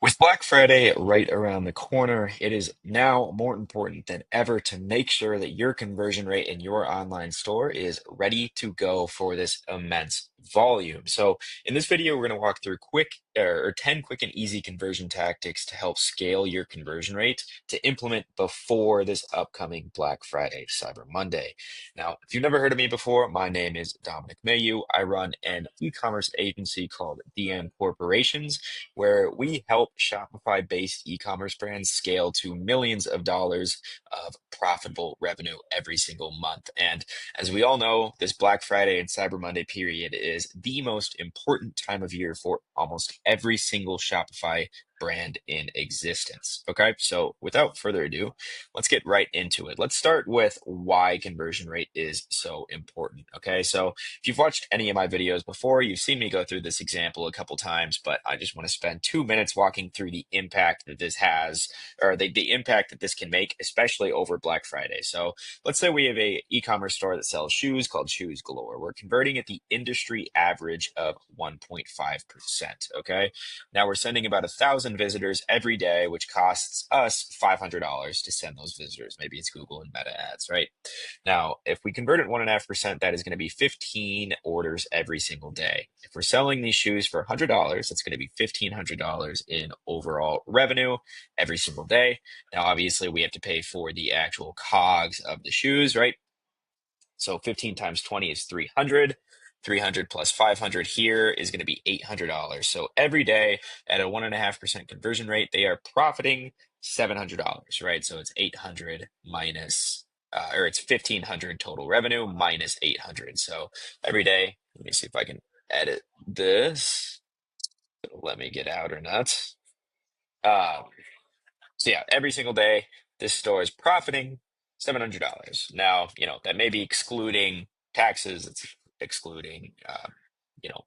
With Black Friday right around the corner, it is now more important than ever to make sure that your conversion rate in your online store is ready to go for this immense volume. So, in this video, we're going to walk through or 10 quick and easy conversion tactics to help scale your conversion rate to implement before this upcoming Black Friday, Cyber Monday. Now, if you've never heard of me before, my name is Dominic Mayu. I run an e-commerce agency called DM Corporations where we help Shopify based e commerce brands scale to millions of dollars of profitable revenue every single month. And as we all know, this Black Friday and Cyber Monday period is the most important time of year for almost every single Shopify brand in existence. Okay, so without further ado, let's get right into it. Let's start with why conversion rate is so important. Okay, so if you've watched any of my videos before, you've seen me go through this example a couple times, but I just want to spend 2 minutes walking through the impact that this has, or the impact that this can make, especially over Black Friday. So let's say we have a e-commerce store that sells shoes called Shoes Galore. We're converting at the industry average of 1.5%. Okay. Now we're sending about 1,000 visitors every day, which costs us $500 to send those visitors. Maybe it's Google and Meta ads, right? Now, if we convert at 1.5%, that is going to be 15 orders every single day. If we're selling these shoes for $100, that's going to be $1,500 in overall revenue every single day. Now, obviously, we have to pay for the actual cogs of the shoes, right? So 15 times 20 is 300. 300 plus 500 here is going to be $800. So every day at a 1.5% conversion rate, they are profiting $700, right? So it's 800 minus, or it's 1,500 total revenue minus 800. So every day, let me see if I can edit this. It'll let me get out or not. Um, so yeah, every single day, this store is profiting $700. Now, that may be excluding taxes, it's excluding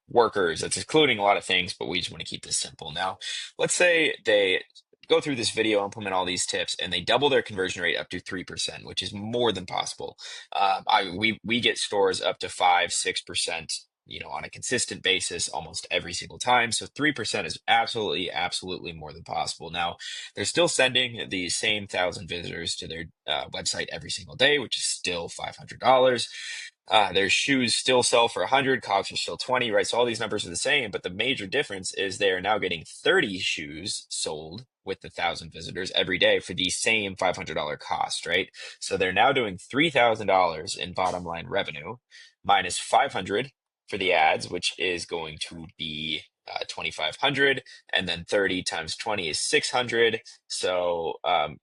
workers, it's excluding a lot of things, but we just want to keep this simple. Now, let's say they go through this video, implement all these tips, and they double their conversion rate up to 3%, which is more than possible. We get stores up to 5, 6%, on a consistent basis almost every single time. So 3% is absolutely, absolutely more than possible. Now, they're still sending the same 1,000 visitors to their website every single day, which is still $500. Their shoes still sell for 100, cogs are still 20, right? So all these numbers are the same, but the major difference is they are now getting 30 shoes sold with the 1,000 visitors every day for the same $500 cost, right? So they're now doing $3,000 in bottom line revenue minus 500 for the ads, which is going to be 2,500, and then 30 times 20 is 600. So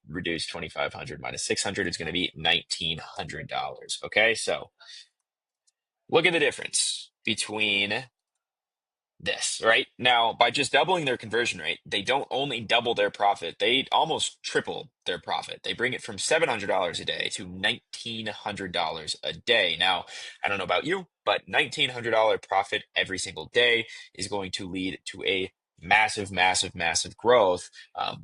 reduce 2,500 minus 600 is going to be $1,900. Okay, so look at the difference between this, right? Now, by just doubling their conversion rate, they don't only double their profit, they almost triple their profit. They bring it from $700 a day to $1,900 a day. Now, I don't know about you, but $1,900 profit every single day is going to lead to a massive, massive, massive growth.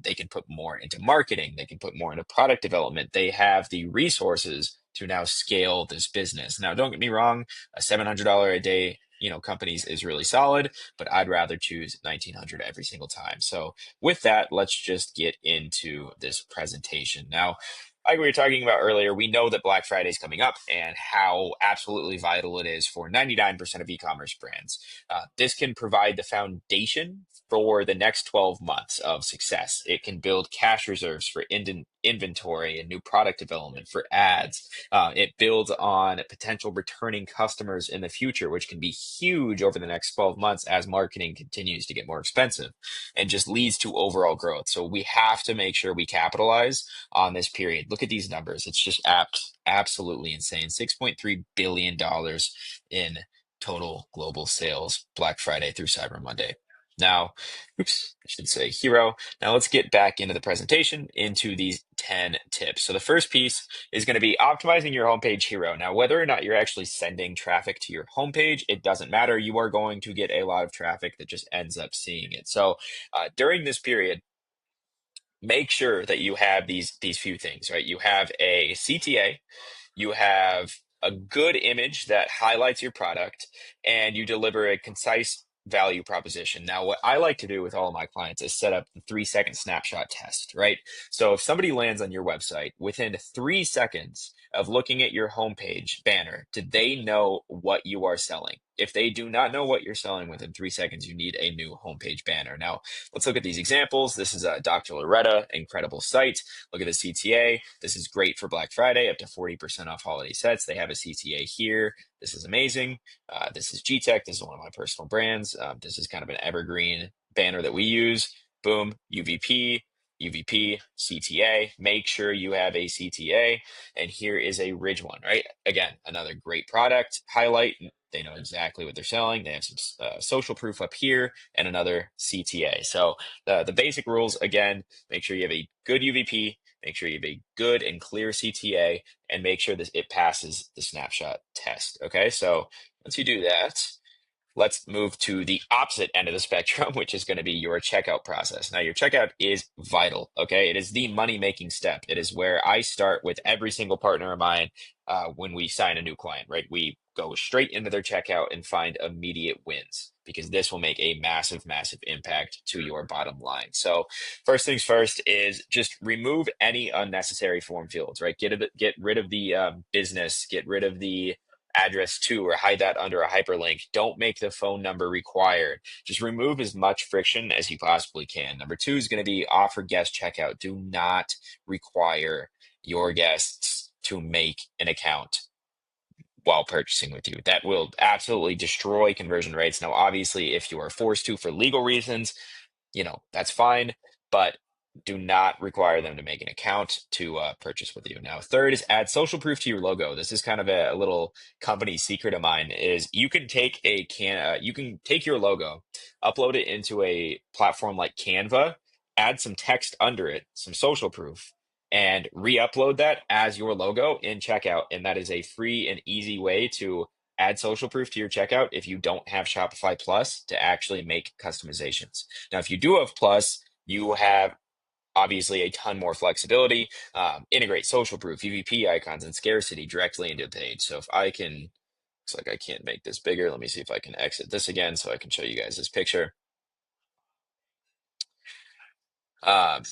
They can put more into marketing, they can put more into product development. They have the resources to now scale this business. Now, don't get me wrong, a $700 a day companies is really solid, but I'd rather choose 1900 every single time. So with that, let's just get into this presentation. Now, like we were talking about earlier, we know that Black Friday is coming up and how absolutely vital it is for 99% of e-commerce brands. This can provide the foundation for the next 12 months of success. It can build cash reserves for inventory and new product development for ads. It builds on potential returning customers in the future, which can be huge over the next 12 months as marketing continues to get more expensive and just leads to overall growth. So we have to make sure we capitalize on this period. Look at these numbers. It's just absolutely insane. $6.3 billion in total global sales Black Friday through Cyber Monday. Now, oops, I should say hero. Now let's get back into the presentation, into these 10 tips. So the first piece is going to be optimizing your homepage hero. Now, whether or not you're actually sending traffic to your homepage, it doesn't matter. You are going to get a lot of traffic that just ends up seeing it. So during this period, make sure that you have these few things, right? You have a CTA, you have a good image that highlights your product, and you deliver a concise value proposition. Now, what I like to do with all of my clients is set up the 3-second snapshot test, right? So if somebody lands on your website within 3 seconds of looking at your homepage banner, did they know what you are selling? If they do not know what you're selling within 3 seconds, you need a new homepage banner. Now, let's look at these examples. This is Dr. Loretta, incredible site. Look at the CTA. This is great for Black Friday, up to 40% off holiday sets. They have a CTA here. This is amazing. This is G-Tech. This is one of my personal brands. This is kind of an evergreen banner that we use. Boom, UVP, CTA. Make sure you have a CTA. And here is a Ridge one, right? Again, another great product highlight. They know exactly what they're selling. They have some social proof up here and another CTA. So the basic rules, again, make sure you have a good UVP, make sure you have a good and clear CTA, and make sure that it passes the snapshot test. Okay, so once you do that, let's move to the opposite end of the spectrum, which is going to be your checkout process. Now, your checkout is vital, okay? It is the money-making step. It is where I start with every single partner of mine when we sign a new client, right? We go straight into their checkout and find immediate wins because this will make a massive, massive impact to your bottom line. So first things first is just remove any unnecessary form fields, right? Get rid of the business, get rid of the address to, or hide that under a hyperlink. Don't make the phone number required. Just remove as much friction as you possibly can. Number two is going to be offer guest checkout. Do not require your guests to make an account while purchasing with you. That will absolutely destroy conversion rates. Now, obviously, if you are forced to for legal reasons, that's fine, but do not require them to make an account to purchase with you. Now, third is add social proof to your logo. This is kind of a little company secret of mine. Is you can take you can take your logo, upload it into a platform like Canva, add some text under it, some social proof, and re-upload that as your logo in checkout. And that is a free and easy way to add social proof to your checkout if you don't have Shopify Plus to actually make customizations. Now, if you do have Plus, you have obviously a ton more flexibility. Integrate social proof, UVP icons, and scarcity directly into the page. So if I can, looks like I can't make this bigger. Let me see if I can exit this again so I can show you guys this picture. Um,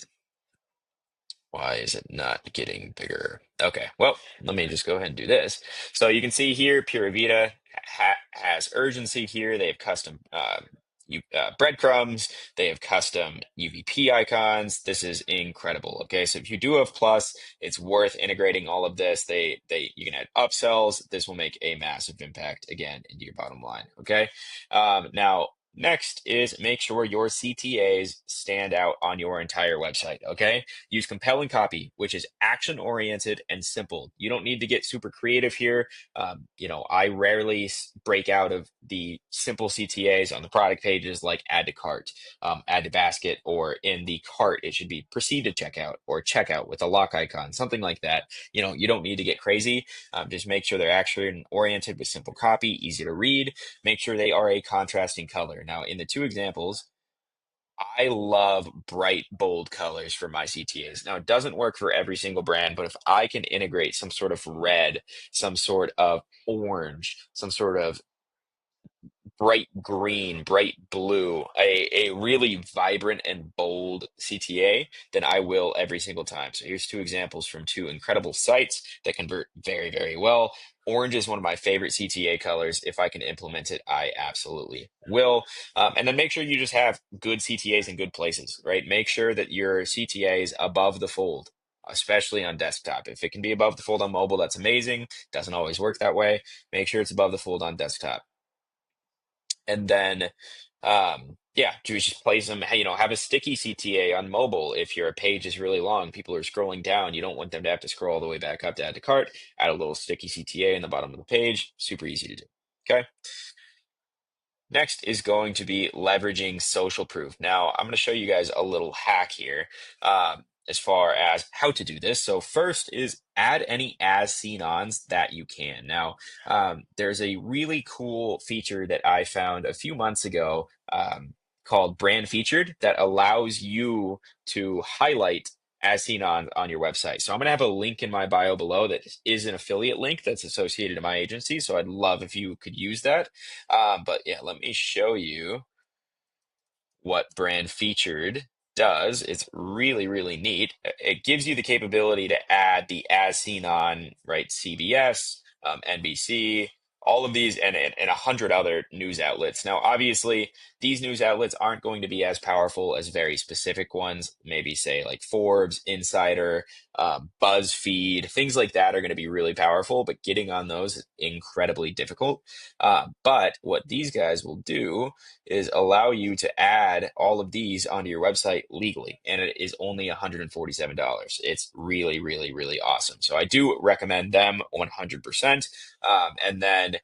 Why is it not getting bigger? Okay, well, let me just go ahead and do this. So you can see here, Pura Vida has urgency here. They have custom breadcrumbs. They have custom UVP icons. This is incredible. Okay, so if you do have Plus, it's worth integrating all of this. You can add upsells. This will make a massive impact again into your bottom line. Okay, now. Next is make sure your CTAs stand out on your entire website. Okay. Use compelling copy, which is action oriented and simple. You don't need to get super creative here. I rarely break out of the simple CTAs on the product pages like add to cart, add to basket, or in the cart, it should be proceed to checkout or checkout with a lock icon, something like that. You don't need to get crazy. Just make sure they're action oriented with simple copy, easy to read. Make sure they are a contrasting color. Now, in the two examples, I love bright, bold colors for my CTAs. Now, it doesn't work for every single brand, but if I can integrate some sort of red, some sort of orange, some sort of bright green, bright blue, a really vibrant and bold CTA, then I will every single time. So here's two examples from two incredible sites that convert very, very well. Orange is one of my favorite CTA colors. If I can implement it, I absolutely will. And then make sure you just have good CTAs in good places, right? Make sure that your CTA is above the fold, especially on desktop. If it can be above the fold on mobile, that's amazing. Doesn't always work that way. Make sure it's above the fold on desktop. And then, just place them, have a sticky CTA on mobile. If your page is really long, people are scrolling down. You don't want them to have to scroll all the way back up to add to cart. Add a little sticky CTA in the bottom of the page. Super easy to do. Okay. Next is going to be leveraging social proof. Now, I'm going to show you guys a little hack here as far as how to do this. So first is add any as seen ons that you can. Now, there's a really cool feature that I found a few months ago called brand featured that allows you to highlight as seen on your website. So I'm going to have a link in my bio below that is an affiliate link that's associated to my agency. So I'd love if you could use that. But yeah, let me show you what brand featured does. It's really, really neat. It gives you the capability to add the as seen on, right, CBS, NBC, all of these, and 100 other news outlets. Now, obviously, these news outlets aren't going to be as powerful as very specific ones, maybe say like Forbes, Insider, BuzzFeed, things like that are going to be really powerful, but getting on those is incredibly difficult. But what these guys will do is allow you to add all of these onto your website legally, and it is only $147. It's really, really, really awesome. So I do recommend them 100%. And then,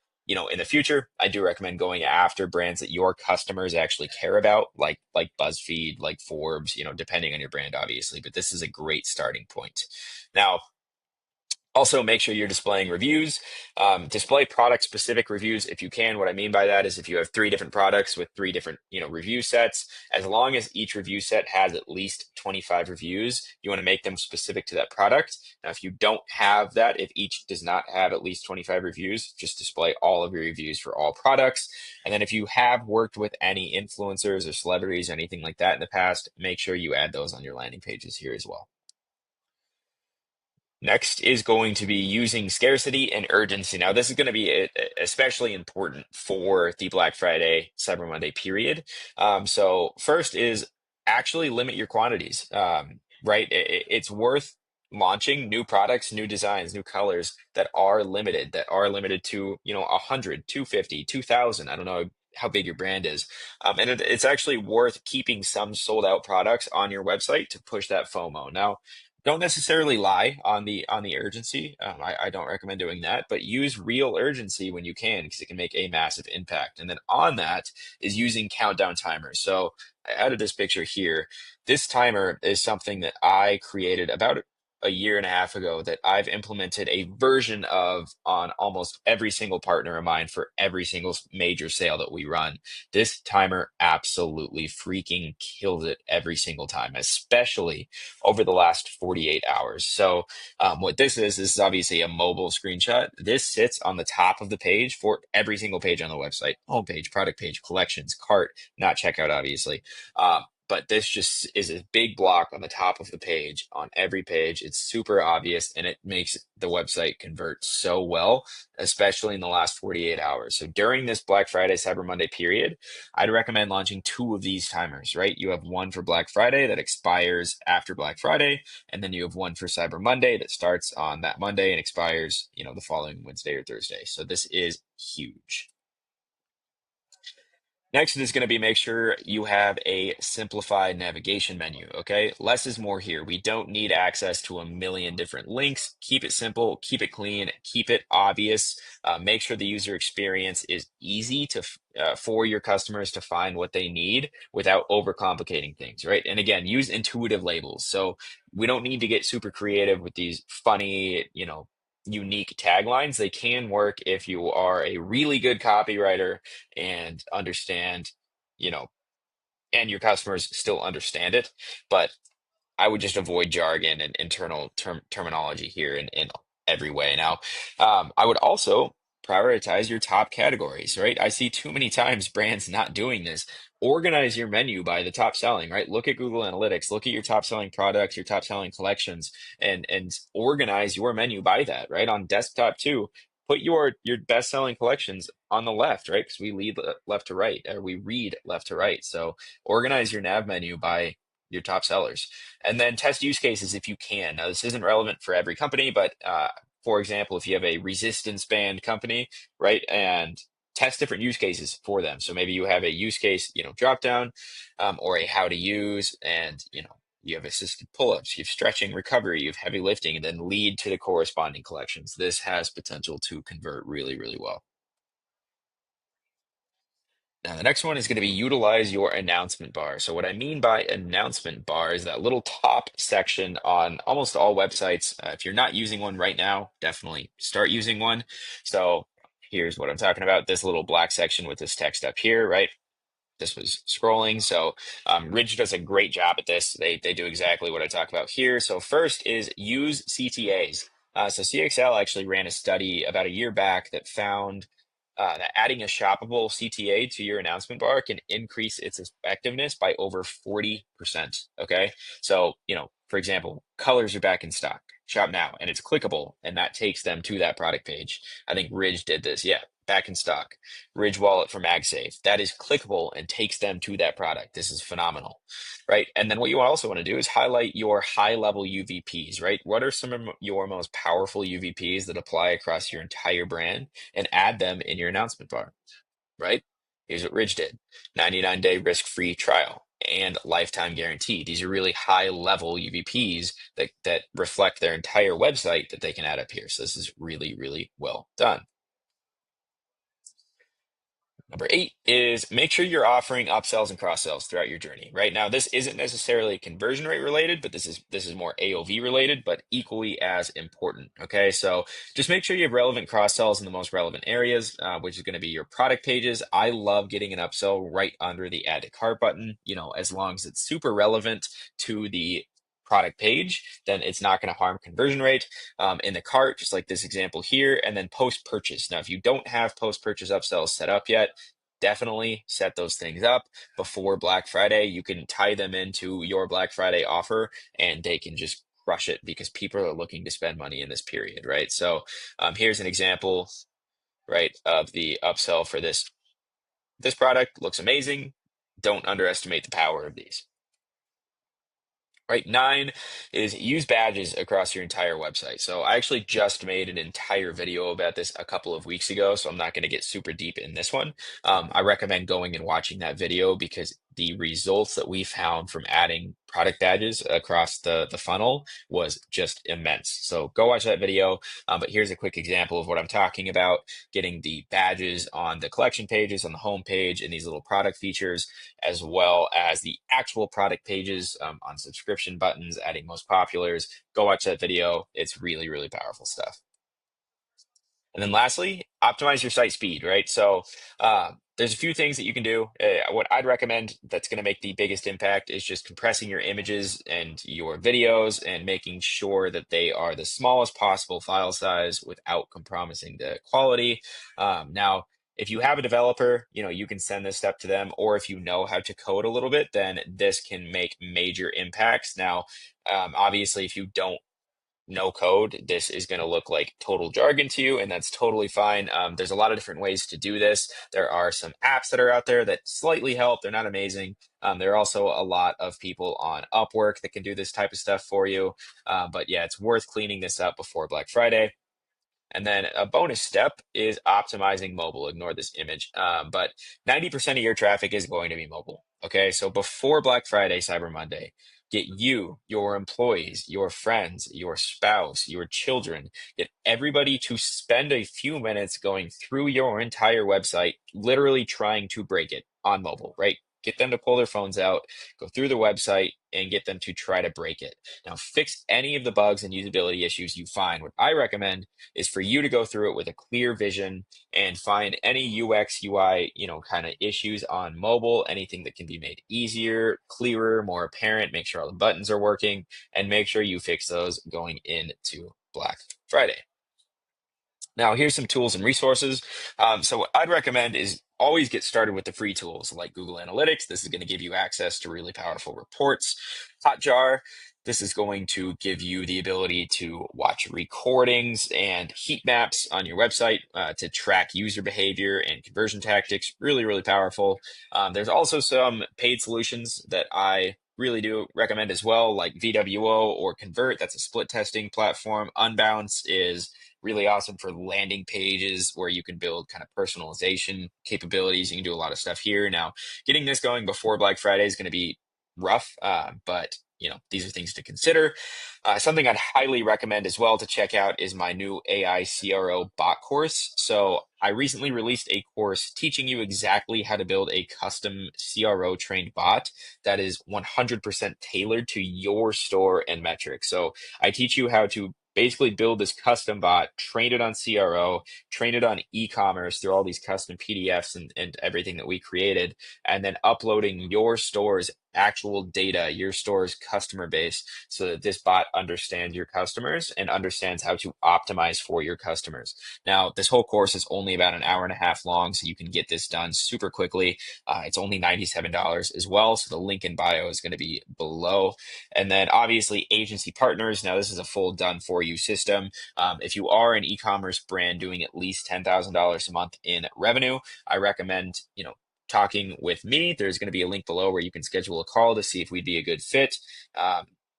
in the future, I do recommend going after brands that your customers actually care about, like BuzzFeed, like Forbes, depending on your brand, obviously. But this is a great starting point. Now, also, make sure you're displaying reviews. Display product specific reviews if you can. What I mean by that is if you have three different products with three different, review sets, as long as each review set has at least 25 reviews, you want to make them specific to that product. Now, if you don't have that, if each does not have at least 25 reviews, just display all of your reviews for all products. And then if you have worked with any influencers or celebrities or anything like that in the past, make sure you add those on your landing pages here as well. Next is going to be using scarcity and urgency. Now, this is going to be especially important for the Black Friday, Cyber Monday period. So first is actually limit your quantities, right? It's worth launching new products, new designs, new colors that are limited to, 100, 250, 2,000. I don't know how big your brand is. And it's actually worth keeping some sold out products on your website to push that FOMO. Now, don't necessarily lie on the urgency. I don't recommend doing that, but use real urgency when you can because it can make a massive impact. And then on that is using countdown timers. So I added this picture here. This timer is something that I created about a year and a half ago that I've implemented a version of on almost every single partner of mine for every single major sale that we run. This timer absolutely freaking kills it every single time, especially over the last 48 hours. So what this is obviously a mobile screenshot. This sits on the top of the page for every single page on the website: homepage, product page, collections, cart, not checkout, obviously. But this just is a big block on the top of the page on every page. It's super obvious and it makes the website convert so well, especially in the last 48 hours. So during this Black Friday, Cyber Monday period, I'd recommend launching two of these timers, right? You have one for Black Friday that expires after Black Friday, and then you have one for Cyber Monday that starts on that Monday and expires, the following Wednesday or Thursday. So this is huge. Next is going to be make sure you have a simplified navigation menu, okay? Less is more here. We don't need access to a million different links. Keep it simple, keep it clean, keep it obvious. Make sure the user experience is easy for your customers to find what they need without overcomplicating things, right? And again, use intuitive labels. So we don't need to get super creative with these funny, unique taglines. They can work if you are a really good copywriter and understand, you know, and your customers still understand it. But I would just avoid jargon and internal terminology here in every way. Now, I would also prioritize your top categories, right? I see too many times brands not doing this. Organize your menu by the top selling, right? Look at Google Analytics, look at your top selling products, your top selling collections, and organize your menu by that, right? On desktop too, put your best selling collections on the left, right? Because we lead left to right, or we read left to right. So organize your nav menu by your top sellers, and then test use cases if you can. Now, this isn't relevant for every company, but for example, if you have a resistance band company, right, and test different use cases for them. So maybe you have a use case, drop down, or a how to use, and you have assisted pull-ups, you have stretching, recovery, you have heavy lifting, and then lead to the corresponding collections. This has potential to convert really, really well. Now, the next one is going to be utilize your announcement bar. So, what I mean by announcement bar is that little top section on almost all websites. If you're not using one right now, definitely start using one. So, here's what I'm talking about: this little black section with this text up here, right? this was scrolling. So Ridge does a great job at this. They do exactly what I talk about here. So first is use CTAs. So CXL actually ran a study about a year back that found that adding a shoppable CTA to your announcement bar can increase its effectiveness by over 40%. Okay. So, for example, colors are back in stock. Shop now, and it's clickable, and that takes them to that product page. I think Ridge did this. Yeah, back in stock. Ridge Wallet for MagSafe. That is clickable and takes them to that product. This is phenomenal, right? And then what you also want to do is highlight your high-level UVPs, right? What are some of your most powerful UVPs that apply across your entire brand, and add them in your announcement bar, right? Here's what Ridge did: 99-day risk-free trial and lifetime guarantee. These are really high-level UVPs that reflect their entire website that they can add up here. So this is really, really well done. Number 8 is make sure you're offering upsells and cross sells throughout your journey. Right now, this isn't necessarily conversion rate related, but this is more AOV related, but equally as important. Okay, so just make sure you have relevant cross sells in the most relevant areas, which is going to be your product pages. I love getting an upsell right under the add to cart button. As long as it's super relevant to the product page, then it's not going to harm conversion rate in the cart, just like this example here. And then post purchase. Now, if you don't have post purchase upsells set up yet, definitely set those things up before Black Friday. You can tie them into your Black Friday offer, and they can just crush it because people are looking to spend money in this period, right? So here's an example, right, of the upsell for this product. Looks amazing. Don't underestimate the power of these. Right, 9 is use badges across your entire website. So I actually just made an entire video about this a couple of weeks ago, so I'm not going to get super deep in this one. I recommend going and watching that video because the results that we found from adding product badges across the funnel was just immense. So go watch that video. But here's a quick example of what I'm talking about: getting the badges on the collection pages, on the home page, and these little product features, as well as the actual product pages on subscription buttons, adding most populars. Go watch that video. It's really, really powerful stuff. And then lastly, optimize your site speed, right? So there's a few things that you can do. What I'd recommend that's going to make the biggest impact is just compressing your images and your videos and making sure that they are the smallest possible file size without compromising the quality. Now, if you have a developer, you can send this step to them, or if you know how to code a little bit, then this can make major impacts. Now, obviously, if you don't no code, this is going to look like total jargon to you, and that's totally fine. There's a lot of different ways to do this. There are some apps that are out there that slightly help. They're not amazing. There are also a lot of people on Upwork that can do this type of stuff for you. But yeah, it's worth cleaning this up before Black Friday. And then a bonus step is optimizing mobile. Ignore this image. But 90% of your traffic is going to be mobile. Okay. So before Black Friday, Cyber Monday, get you, your employees, your friends, your spouse, your children, get everybody to spend a few minutes going through your entire website, literally trying to break it on mobile, right? Get them to pull their phones out, go through the website, and get them to try to break it. Now, fix any of the bugs and usability issues you find. What I recommend is for you to go through it with a clear vision and find any UX, UI, kind of issues on mobile, anything that can be made easier, clearer, more apparent, make sure all the buttons are working, and make sure you fix those going into Black Friday. Now, here's some tools and resources. So what I'd recommend is always get started with the free tools like Google Analytics. This is going to give you access to really powerful reports. Hotjar, this is going to give you the ability to watch recordings and heat maps on your website to track user behavior and conversion tactics. Really, really powerful. There's also some paid solutions that I really do recommend as well, like VWO or Convert. That's a split testing platform. Unbounce is really awesome for landing pages where you can build kind of personalization capabilities. You can do a lot of stuff here. Now, getting this going before Black Friday is going to be rough, but these are things to consider. Something I'd highly recommend as well to check out is my new AI CRO bot course. So I recently released a course teaching you exactly how to build a custom CRO trained bot that is 100% tailored to your store and metrics. So I teach you how to basically build this custom bot, train it on CRO, train it on e-commerce through all these custom PDFs and everything that we created, and then uploading your store's actual data, your store's customer base, so that this bot understands your customers and understands how to optimize for your customers. Now, this whole course is only about an hour and a half long, so you can get this done super quickly. It's only $97 as well, so the link in bio is going to be below. And then obviously agency partners. Now, this is a full done for you system. If you are an e-commerce brand doing at least $10,000 a month in revenue, I recommend, talking with me. There's going to be a link below where you can schedule a call to see if we'd be a good fit.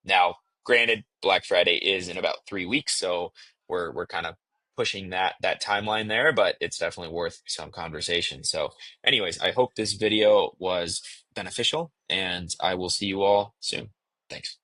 Now, granted, Black Friday is in about 3 weeks, so we're kind of pushing that timeline there, but it's definitely worth some conversation. So, anyways, I hope this video was beneficial, and I will see you all soon. Thanks.